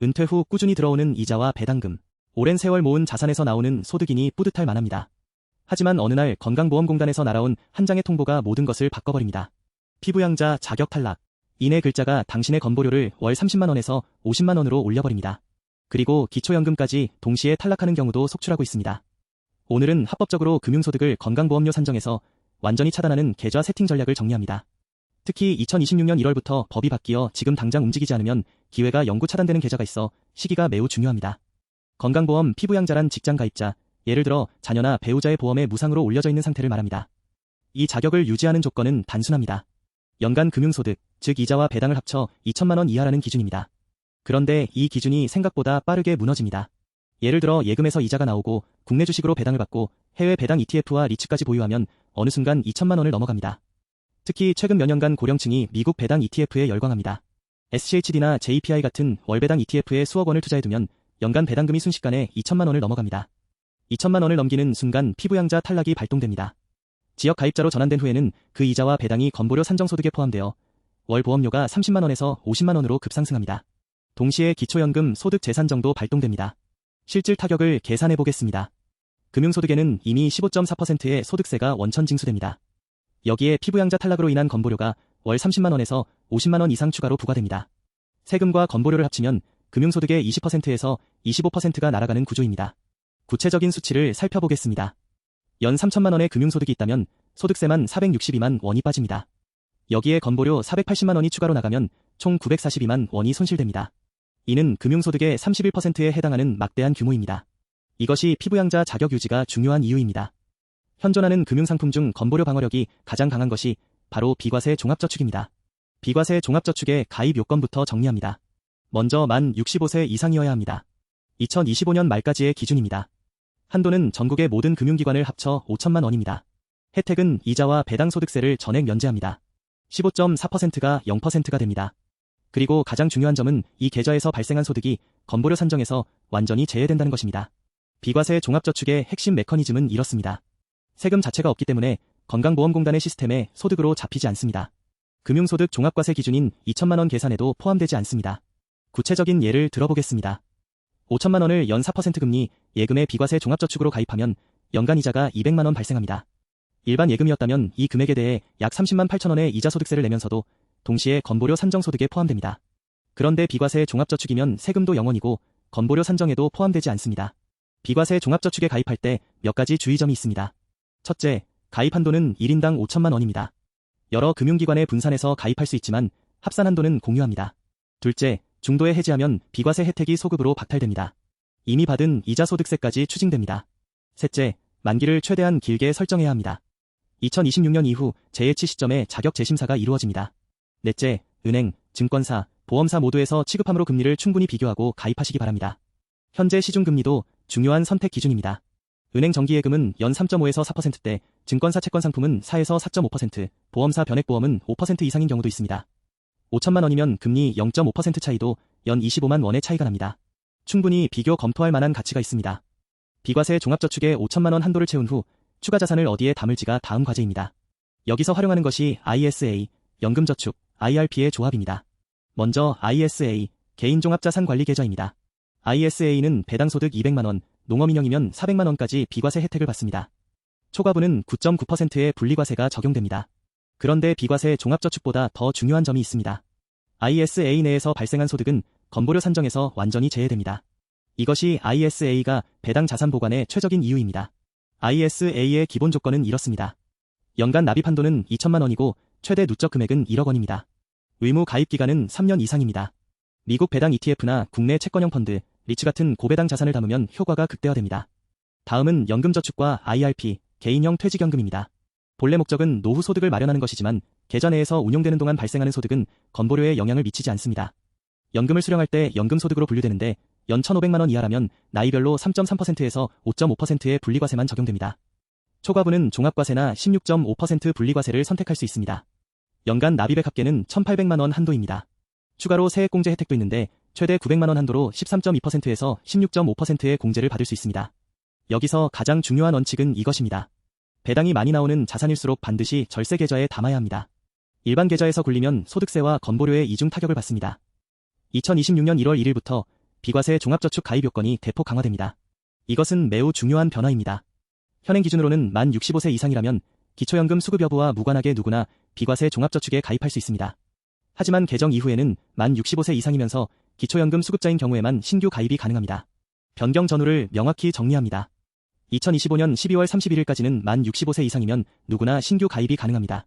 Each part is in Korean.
은퇴 후 꾸준히 들어오는 이자와 배당금, 오랜 세월 모은 자산에서 나오는 소득이니 뿌듯할 만합니다. 하지만 어느 날 건강보험공단에서 날아온 한 장의 통보가 모든 것을 바꿔버립니다. 피부양자 자격 탈락. 이내 글자가 당신의 건보료를 월 30만원에서 50만원으로 올려버립니다. 그리고 기초연금까지 동시에 탈락하는 경우도 속출하고 있습니다. 오늘은 합법적으로 금융소득을 건강보험료 산정에서 완전히 차단하는 계좌 세팅 전략을 정리합니다. 특히 2026년 1월부터 법이 바뀌어 지금 당장 움직이지 않으면 기회가 영구 차단되는 계좌가 있어 시기가 매우 중요합니다. 건강보험 피부양자란 직장가입자, 예를 들어 자녀나 배우자의 보험에 무상으로 올려져 있는 상태를 말합니다. 이 자격을 유지하는 조건은 단순합니다. 연간 금융소득, 즉 이자와 배당을 합쳐 2천만원 이하라는 기준입니다. 그런데 이 기준이 생각보다 빠르게 무너집니다. 예를 들어 예금에서 이자가 나오고 국내 주식으로 배당을 받고 해외 배당 ETF와 리츠까지 보유하면 어느 순간 2천만원을 넘어갑니다. 특히 최근 몇 년간 고령층이 미국 배당 ETF에 열광합니다. SCHD나 JPI 같은 월배당 ETF에 수억 원을 투자해두면 연간 배당금이 순식간에 2천만원을 넘어갑니다. 2천만원을 넘기는 순간 피부양자 탈락이 발동됩니다. 지역 가입자로 전환된 후에는 그 이자와 배당이 건보료 산정소득에 포함되어 월 보험료가 30만원에서 50만원으로 급상승합니다. 동시에 기초연금 소득 재산정도 발동됩니다. 실질 타격을 계산해 보겠습니다. 금융소득에는 이미 15.4%의 소득세가 원천 징수됩니다. 여기에 피부양자 탈락으로 인한 건보료가 월 30만원에서 50만원 이상 추가로 부과됩니다. 세금과 건보료를 합치면 금융소득의 20%에서 25%가 날아가는 구조입니다. 구체적인 수치를 살펴보겠습니다. 연 3천만원의 금융소득이 있다면 소득세만 462만 원이 빠집니다. 여기에 건보료 480만원이 추가로 나가면 총 942만 원이 손실됩니다. 이는 금융소득의 31%에 해당하는 막대한 규모입니다. 이것이 피부양자 자격 유지가 중요한 이유입니다. 현존하는 금융상품 중 건보료 방어력이 가장 강한 것이 바로 비과세 종합저축입니다. 비과세 종합저축의 가입 요건부터 정리합니다. 먼저 만 65세 이상이어야 합니다. 2025년 말까지의 기준입니다. 한도는 전국의 모든 금융기관을 합쳐 5천만 원입니다. 혜택은 이자와 배당소득세를 전액 면제합니다. 15.4%가 0%가 됩니다. 그리고 가장 중요한 점은 이 계좌에서 발생한 소득이 건보료 산정에서 완전히 제외된다는 것입니다. 비과세 종합저축의 핵심 메커니즘은 이렇습니다. 세금 자체가 없기 때문에 건강보험공단의 시스템에 소득으로 잡히지 않습니다. 금융소득 종합과세 기준인 2천만 원 계산에도 포함되지 않습니다. 구체적인 예를 들어보겠습니다. 5천만 원을 연 4% 금리 예금의 비과세 종합저축으로 가입하면 연간 이자가 200만 원 발생합니다. 일반 예금이었다면 이 금액에 대해 약 30만 8천 원의 이자 소득세를 내면서도 동시에 건보료 산정소득에 포함됩니다. 그런데 비과세 종합저축이면 세금도 0원이고 건보료 산정에도 포함되지 않습니다. 비과세 종합저축에 가입할 때 몇 가지 주의점이 있습니다. 첫째, 가입 한도는 1인당 5천만 원입니다. 여러 금융기관에 분산해서 가입할 수 있지만 합산 한도는 공유합니다. 둘째, 중도에 해지하면 비과세 혜택이 소급으로 박탈됩니다. 이미 받은 이자 소득세까지 추징됩니다. 셋째, 만기를 최대한 길게 설정해야 합니다. 2026년 이후 재예치 시점에 자격 재심사가 이루어집니다. 넷째, 은행, 증권사, 보험사 모두에서 취급함으로 금리를 충분히 비교하고 가입하시기 바랍니다. 현재 시중금리도 중요한 선택 기준입니다. 은행 정기예금은 연 3.5에서 4%대, 증권사 채권 상품은 4에서 4.5%, 보험사 변액보험은 5% 이상인 경우도 있습니다. 5천만 원이면 금리 0.5% 차이도 연 25만 원의 차이가 납니다. 충분히 비교 검토할 만한 가치가 있습니다. 비과세 종합저축의 5천만 원 한도를 채운 후 추가 자산을 어디에 담을지가 다음 과제입니다. 여기서 활용하는 것이 ISA, 연금저축, IRP의 조합입니다. 먼저 ISA, 개인종합자산관리계좌입니다. ISA는 배당소득 200만 원, 농어민영이면 400만 원까지 비과세 혜택을 받습니다. 초과분은 9.9%의 분리과세가 적용됩니다. 그런데 비과세 종합저축보다 더 중요한 점이 있습니다. ISA 내에서 발생한 소득은 건보료 산정에서 완전히 제외됩니다. 이것이 ISA가 배당 자산 보관의 최적인 이유입니다. ISA의 기본 조건은 이렇습니다. 연간 납입 한도는 2천만 원이고 최대 누적 금액은 1억 원입니다. 의무 가입 기간은 3년 이상입니다. 미국 배당 ETF나 국내 채권형 펀드, 리츠 같은 고배당 자산을 담으면 효과가 극대화됩니다. 다음은 연금저축과 IRP, 개인형 퇴직연금입니다. 본래 목적은 노후 소득을 마련하는 것이지만 계좌 내에서 운용되는 동안 발생하는 소득은 건보료에 영향을 미치지 않습니다. 연금을 수령할 때 연금소득으로 분류되는데 연 1,500만 원 이하라면 나이별로 3.3%에서 5.5%의 분리과세만 적용됩니다. 초과분은 종합과세나 16.5% 분리과세를 선택할 수 있습니다. 연간 납입액 합계는 1,800만 원 한도입니다. 추가로 세액공제 혜택도 있는데 최대 900만 원 한도로 13.2%에서 16.5%의 공제를 받을 수 있습니다. 여기서 가장 중요한 원칙은 이것입니다. 배당이 많이 나오는 자산일수록 반드시 절세 계좌에 담아야 합니다. 일반 계좌에서 굴리면 소득세와 건보료의 이중 타격을 받습니다. 2026년 1월 1일부터 비과세 종합저축 가입 요건이 대폭 강화됩니다. 이것은 매우 중요한 변화입니다. 현행 기준으로는 만 65세 이상이라면 기초연금 수급 여부와 무관하게 누구나 비과세 종합저축에 가입할 수 있습니다. 하지만 개정 이후에는 만 65세 이상이면서 기초연금 수급자인 경우에만 신규 가입이 가능합니다. 변경 전후를 명확히 정리합니다. 2025년 12월 31일까지는 만 65세 이상이면 누구나 신규 가입이 가능합니다.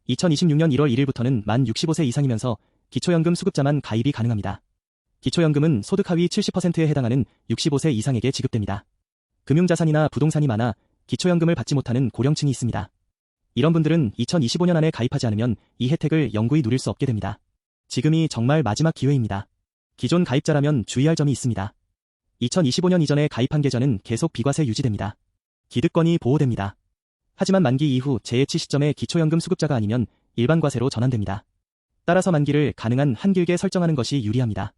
2026년 1월 1일부터는 만 65세 이상이면서 기초연금 수급자만 가입이 가능합니다. 기초연금은 소득 하위 70%에 해당하는 65세 이상에게 지급됩니다. 금융자산이나 부동산이 많아 기초연금을 받지 못하는 고령층이 있습니다. 이런 분들은 2025년 안에 가입하지 않으면 이 혜택을 영구히 누릴 수 없게 됩니다. 지금이 정말 마지막 기회입니다. 기존 가입자라면 주의할 점이 있습니다. 2025년 이전에 가입한 계좌는 계속 비과세 유지됩니다. 기득권이 보호됩니다. 하지만 만기 이후 재해치 시점에 기초연금 수급자가 아니면 일반 과세로 전환됩니다. 따라서 만기를 가능한 한 길게 설정하는 것이 유리합니다.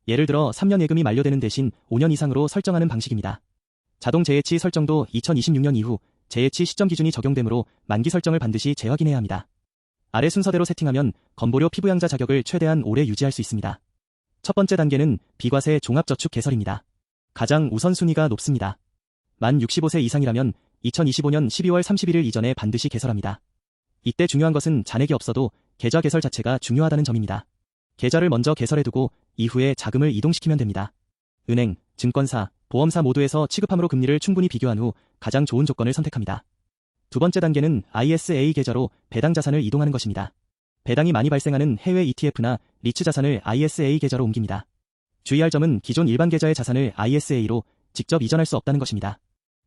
예를 들어 3년 예금이 만료되는 대신 5년 이상으로 설정하는 방식입니다. 자동 재해치 설정도 2026년 이후 재해치 시점 기준이 적용되므로 만기 설정을 반드시 재확인해야 합니다. 아래 순서대로 세팅하면 건보료 피부양자 자격을 최대한 오래 유지할 수 있습니다. 첫 번째 단계는 비과세 종합저축 개설입니다. 가장 우선순위가 높습니다. 만 65세 이상이라면 2025년 12월 31일 이전에 반드시 개설합니다. 이때 중요한 것은 잔액이 없어도 계좌 개설 자체가 중요하다는 점입니다. 계좌를 먼저 개설해두고 이후에 자금을 이동시키면 됩니다. 은행, 증권사, 보험사 모두에서 취급함으로 금리를 충분히 비교한 후 가장 좋은 조건을 선택합니다. 두 번째 단계는 ISA 계좌로 배당 자산을 이동하는 것입니다. 배당이 많이 발생하는 해외 ETF나 리츠 자산을 ISA 계좌로 옮깁니다. 주의할 점은 기존 일반 계좌의 자산을 ISA로 직접 이전할 수 없다는 것입니다.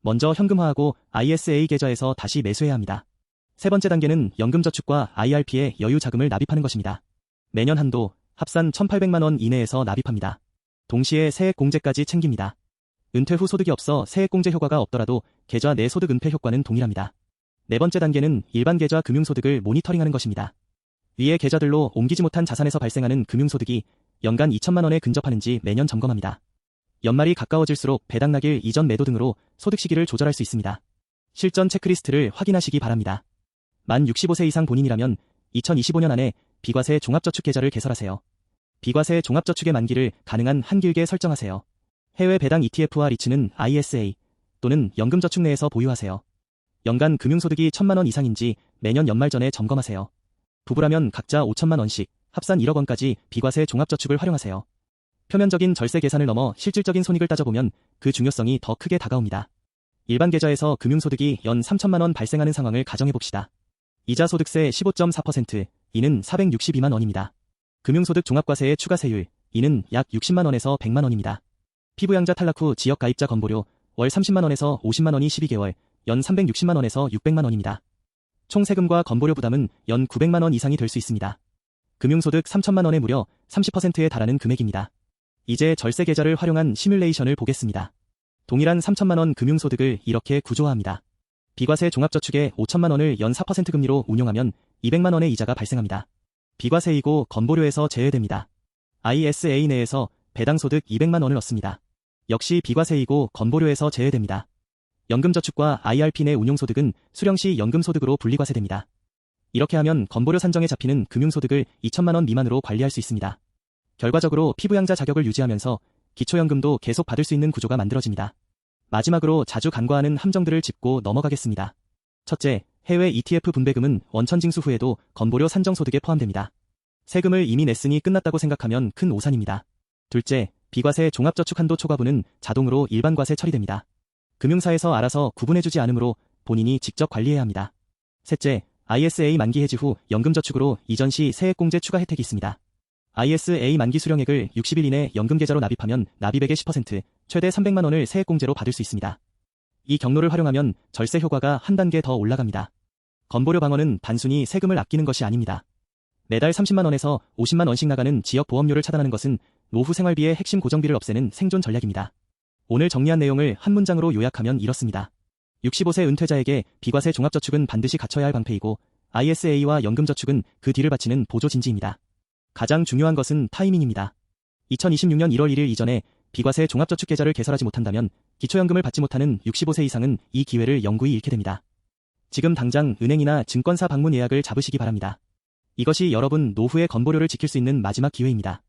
먼저 현금화하고 ISA 계좌에서 다시 매수해야 합니다. 세 번째 단계는 연금저축과 IRP에 여유 자금을 납입하는 것입니다. 매년 한도, 합산 1,800만 원 이내에서 납입합니다. 동시에 세액공제까지 챙깁니다. 은퇴 후 소득이 없어 세액공제 효과가 없더라도 계좌 내 소득 은폐 효과는 동일합니다. 네 번째 단계는 일반 계좌 금융소득을 모니터링하는 것입니다. 위의 계좌들로 옮기지 못한 자산에서 발생하는 금융소득이 연간 2천만 원에 근접하는지 매년 점검합니다. 연말이 가까워질수록 배당 나길 이전 매도 등으로 소득 시기를 조절할 수 있습니다. 실전 체크리스트를 확인하시기 바랍니다. 만 65세 이상 본인이라면 2025년 안에 비과세 종합저축 계좌를 개설하세요. 비과세 종합저축의 만기를 가능한 한 길게 설정하세요. 해외 배당 ETF와 리츠는 ISA 또는 연금저축 내에서 보유하세요. 연간 금융소득이 1,000만 원 이상인지 매년 연말 전에 점검하세요. 부부라면 각자 5천만 원씩, 합산 1억 원까지 비과세 종합저축을 활용하세요. 표면적인 절세 계산을 넘어 실질적인 손익을 따져보면 그 중요성이 더 크게 다가옵니다. 일반 계좌에서 금융소득이 연 3천만 원 발생하는 상황을 가정해봅시다. 이자 소득세 15.4%, 이는 462만 원입니다. 금융소득 종합과세의 추가 세율, 이는 약 60만 원에서 100만 원입니다. 피부양자 탈락 후 지역 가입자 건보료, 월 30만 원에서 50만 원이 12개월, 연 360만 원에서 600만 원입니다. 총 세금과 건보료 부담은 연 900만 원 이상이 될 수 있습니다. 금융소득 3천만 원에 무려 30%에 달하는 금액입니다. 이제 절세 계좌를 활용한 시뮬레이션을 보겠습니다. 동일한 3천만 원 금융소득을 이렇게 구조화합니다. 비과세 종합저축에 5천만 원을 연 4% 금리로 운용하면 200만 원의 이자가 발생합니다. 비과세이고 건보료에서 제외됩니다. ISA 내에서 배당소득 200만 원을 얻습니다. 역시 비과세이고 건보료에서 제외됩니다. 연금저축과 IRP 내 운용소득은 수령시 연금소득으로 분리과세됩니다. 이렇게 하면 건보료 산정에 잡히는 금융소득을 2천만 원 미만으로 관리할 수 있습니다. 결과적으로 피부양자 자격을 유지하면서 기초연금도 계속 받을 수 있는 구조가 만들어집니다. 마지막으로 자주 간과하는 함정들을 짚고 넘어가겠습니다. 첫째, 해외 ETF 분배금은 원천징수 후에도 건보료 산정소득에 포함됩니다. 세금을 이미 냈으니 끝났다고 생각하면 큰 오산입니다. 둘째, 비과세 종합저축 한도 초과분은 자동으로 일반과세 처리됩니다. 금융사에서 알아서 구분해주지 않으므로 본인이 직접 관리해야 합니다. 셋째, ISA 만기 해지 후 연금저축으로 이전 시 세액공제 추가 혜택이 있습니다. ISA 만기 수령액을 60일 이내 연금계좌로 납입하면 납입액의 10%, 최대 300만 원을 세액공제로 받을 수 있습니다. 이 경로를 활용하면 절세 효과가 한 단계 더 올라갑니다. 건보료 방어는 단순히 세금을 아끼는 것이 아닙니다. 매달 30만 원에서 50만 원씩 나가는 지역 보험료를 차단하는 것은 노후 생활비의 핵심 고정비를 없애는 생존 전략입니다. 오늘 정리한 내용을 한 문장으로 요약하면 이렇습니다. 65세 은퇴자에게 비과세 종합저축은 반드시 갖춰야 할 방패이고 ISA와 연금저축은 그 뒤를 바치는 보조진지입니다. 가장 중요한 것은 타이밍입니다. 2026년 1월 1일 이전에 비과세 종합저축 계좌를 개설하지 못한다면 기초연금을 받지 못하는 65세 이상은 이 기회를 영구히 잃게 됩니다. 지금 당장 은행이나 증권사 방문 예약을 잡으시기 바랍니다. 이것이 여러분 노후의 건보료를 지킬 수 있는 마지막 기회입니다.